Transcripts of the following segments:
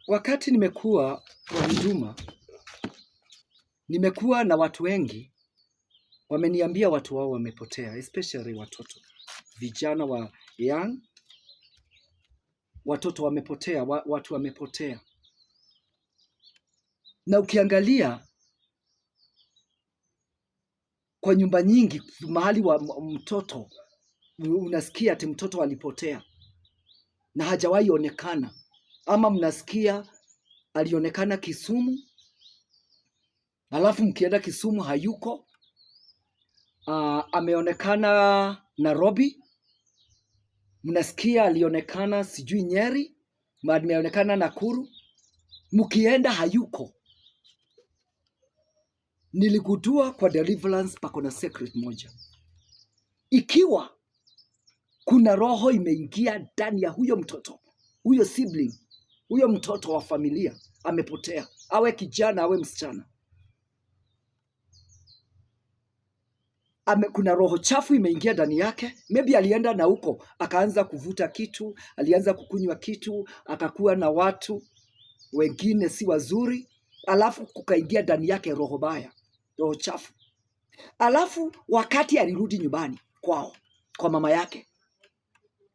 Wakati nimekuwa kwa huduma, nimekuwa na watu wengi wameniambia watu wao wamepotea, especially watoto vijana wa young, watoto wamepotea, watu wamepotea. Na ukiangalia kwa nyumba nyingi, mahali wa mtoto unasikia ati mtoto alipotea na hajawahi onekana, ama mnasikia alionekana Kisumu, alafu mkienda Kisumu hayuko. Ameonekana Nairobi, mnasikia alionekana sijui Nyeri, ameonekana Nakuru, mkienda hayuko. Niligundua kwa deliverance pako na secret moja. Ikiwa kuna roho imeingia ndani ya huyo mtoto, huyo sibling, huyo mtoto wa familia amepotea, awe kijana awe msichana, kuna roho chafu imeingia ndani yake. Maybe alienda na huko akaanza kuvuta kitu, alianza kukunywa kitu, akakuwa na watu wengine si wazuri, alafu kukaingia ndani yake roho baya, roho chafu. Alafu wakati alirudi nyumbani kwao, kwa mama yake,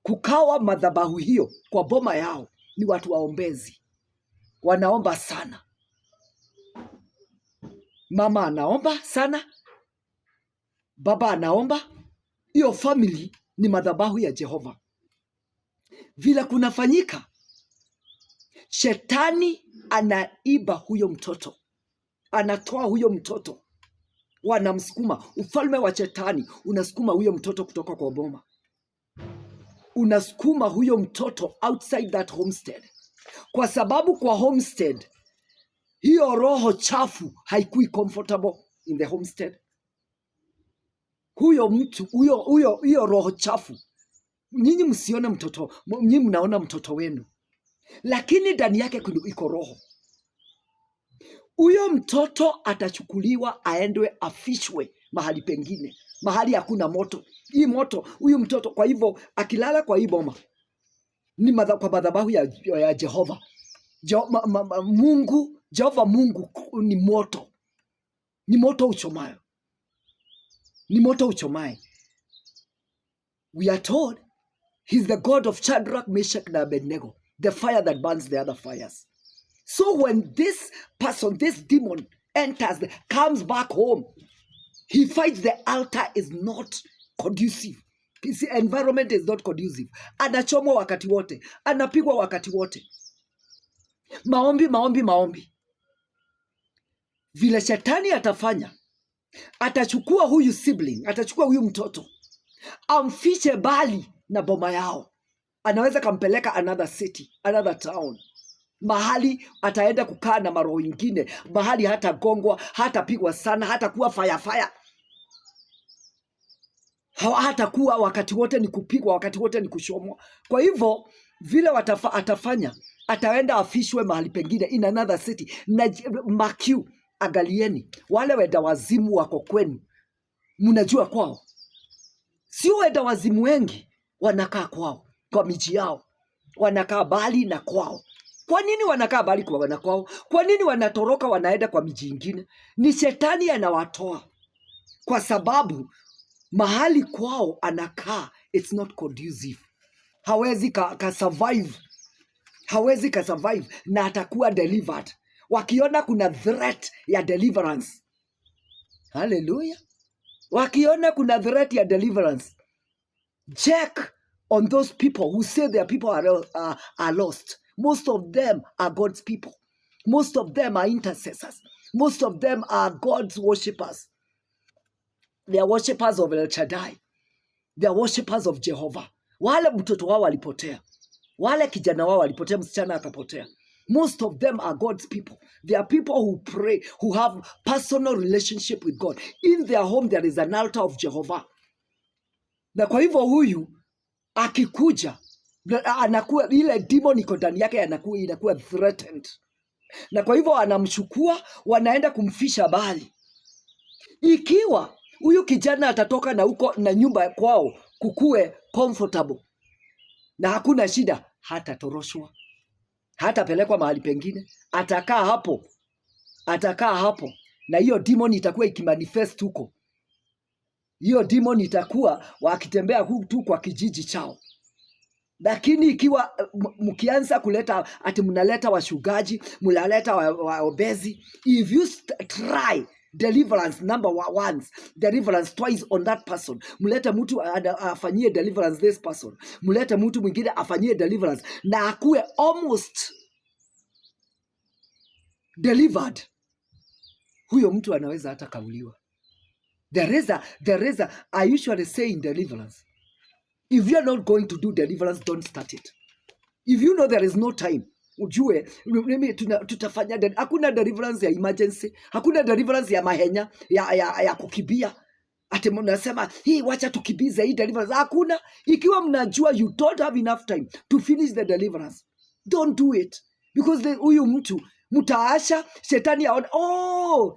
kukawa madhabahu hiyo kwa boma yao ni watu waombezi, wanaomba sana. Mama anaomba sana, baba anaomba. Hiyo family ni madhabahu ya Jehova. Vile kunafanyika, shetani anaiba huyo mtoto, anatoa huyo mtoto, wanamsukuma. Ufalme wa shetani unasukuma huyo mtoto kutoka kwa boma, unasukuma huyo mtoto outside that homestead, kwa sababu kwa homestead hiyo roho chafu haikui comfortable in the homestead. Huyo mtu hiyo roho chafu, nyinyi msione mtoto, nyinyi mnaona mtoto wenu, lakini ndani yake iko roho. Huyo mtoto atachukuliwa aendwe afishwe mahali pengine, mahali hakuna moto. Hii moto huyu mtoto, kwa hivyo akilala kwa hii boma ni kwa madhabahu ya Jehova. Jehova Mungu ni moto, ni moto uchomayo, ni moto uchomaye. We are told he's the God of Shadrach, Meshach and Abednego, the fire that burns the other fires. So when this person, this demon enters, comes back home, he fights the altar is not conducive. His environment is not conducive. Anachomwa wakati wote, anapigwa wakati wote. Maombi, maombi, maombi. Vile shetani atafanya, atachukua huyu sibling, atachukua huyu mtoto, amfiche bali na boma yao. Anaweza kampeleka another city, another town, mahali ataenda kukaa na maroho ingine, mahali hata gongwa, hata pigwa sana, hata kuwa fire. Hata kuwa wakati wote ni kupigwa, wakati wote ni kushomwa. Kwa hivyo vile atafanya, ataenda afishwe mahali pengine in another city. Na makiu, angalieni wale wenda wazimu wako kwenu, mnajua kwao. Sio wenda wazimu wengi wanakaa kwao, kwa miji yao, wanakaa bali na kwao. Kwa nini wanakaa bali kwa wana kwao? Kwa nini wanatoroka wanaenda kwa miji ingine? Ni shetani anawatoa, kwa sababu mahali kwao anakaa it's not conducive. Hawezi survive, hawezi survive, na atakuwa delivered wakiona kuna threat ya deliverance. Hallelujah. Wakiona kuna threat ya deliverance, check on those people who say their people are lost. Most of them are God's people. Most of them are intercessors. Most of them are God's worshippers. They are worshippers of El Shaddai. They are worshippers of Jehovah. Wale mtoto wao walipotea, wale kijana wao walipotea, msichana akapotea. Most of them are God's people. They are people who pray, who have personal relationship with God. In their home there is an altar of Jehovah. Na kwa hivyo huyu akikuja, anakuwa ile demon iko ndani yake, inakuwa threatened. Na kwa hivyo anamchukua, wanaenda kumfisha bali. Ikiwa huyu kijana atatoka na huko na nyumba kwao kukue comfortable na hakuna shida, hata toroshwa. hatapelekwa mahali pengine, atakaa hapo, na hiyo demon itakuwa ikimanifest huko. Hiyo demon itakuwa wakitembea tu kwa kijiji chao. Lakini ikiwa mkianza kuleta ati mnaleta washugaji, mnaleta waobezi, if you try deliverance number one, deliverance twice on that person, mlete mtu afanyie deliverance this person, mlete mtu mwingine afanyie deliverance na akuwe almost delivered, huyo mtu anaweza hata kauliwa. There is a I usually say in deliverance, if you are not going to do deliverance, don't start it. If you know there is no time, ujue tutafanya hakuna deliverance ya emergency, hakuna deliverance ya mahenya ya kukibia. Ati mnasema hii wacha tukibize hii deliverance. Hakuna. Ikiwa mnajua you don't have enough time to finish the deliverance, don't do it, because huyu mtu mtaasha shetani aone, oh,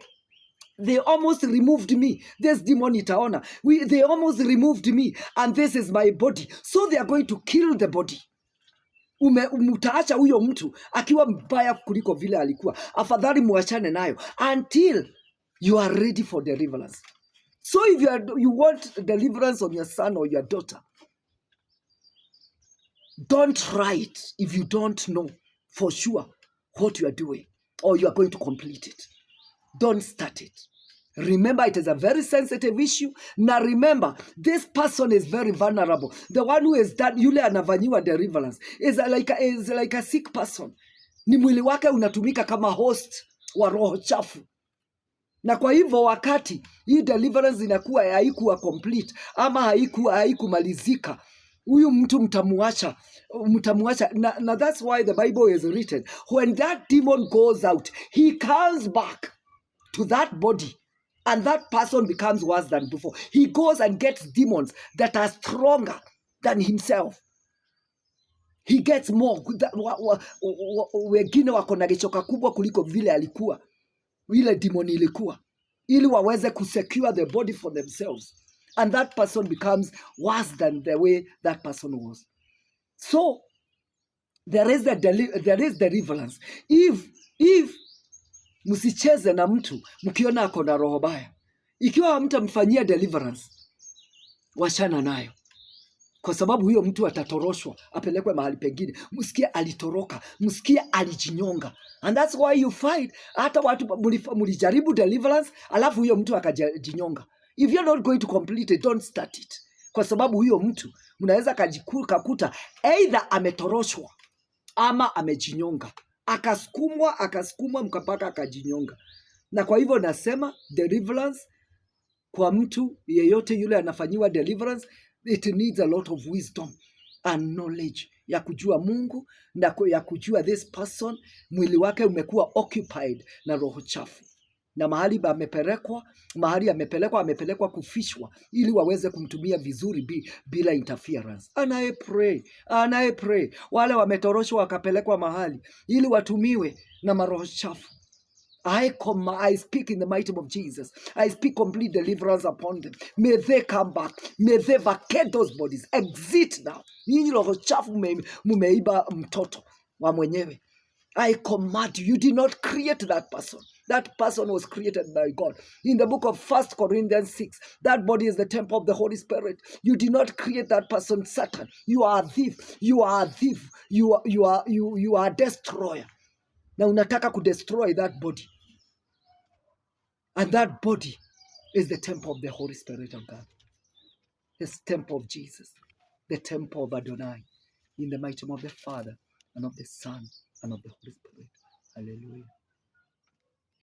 they almost removed me, this demon itaona, they almost removed me and this is my body, so they are going to kill the body. Mtaacha huyo mtu akiwa mbaya kuliko vile alikuwa. Afadhali muachane nayo until you are ready for deliverance. So if you want deliverance on your son or your daughter, don't try it if you don't know for sure what you are doing or you are going to complete it. Don't start it. Remember, it is a very sensitive issue. Now remember, this person is very vulnerable. The one who is done, yule anafanyiwa deliverance is like a sick person. Ni mwili wake unatumika kama host wa roho chafu. Na kwa hivyo wakati hii deliverance inakuwa haikuwa complete ama haikumalizika, huyu mtu mtamuacha. Na that's why the Bible is written, when that demon goes out, he comes back to that body, and that person becomes worse than before. He goes and gets demons that are stronger than himself. He gets more. Wengine wako na kichoka kubwa kuliko vile alikuwa, vile demon ilikuwa, ili waweze kusecure the body for themselves. And that person becomes worse than the way that person was. So there is deliverance. If msicheze na mtu mkiona ako na roho baya. Ikiwa mtamfanyia deliverance, wachana nayo, kwa sababu huyo mtu atatoroshwa apelekwe mahali pengine. Msikie alitoroka, msikie alijinyonga. And that's why you find hata watu mlijaribu deliverance alafu huyo mtu akajinyonga. If you're not going to complete it, don't start it, kwa sababu huyo mtu mnaweza kakuta either ametoroshwa ama amejinyonga, akasukumwa mkapaka akajinyonga. Na kwa hivyo nasema deliverance kwa mtu yeyote yule anafanyiwa deliverance, it needs a lot of wisdom and knowledge ya kujua Mungu na ya kujua this person mwili wake umekuwa occupied na roho chafu, na mahali amepelekwa kufishwa ili waweze kumtumia vizuri bila interference. Anaye pray wale wametoroshwa wakapelekwa mahali ili watumiwe na maroho chafu. I speak in the mighty name of Jesus. I speak complete deliverance upon them. May they come back. May they vacate those bodies. Exit now. Nyinyi roho chafu mumeiba mtoto wa mwenyewe. I command you. You did not create that person. That person was created by God. In the book of 1 Corinthians 6, that body is the temple of the Holy Spirit. You did not create that person, Satan. You are a thief. You are a thief. You are a destroyer. Na unataka kudestroy that body. And that body is the temple of the Holy Spirit of God. This temple of Jesus. The temple of Adonai. In the mighty name of the Father and of the Son and of the Holy Spirit. Hallelujah.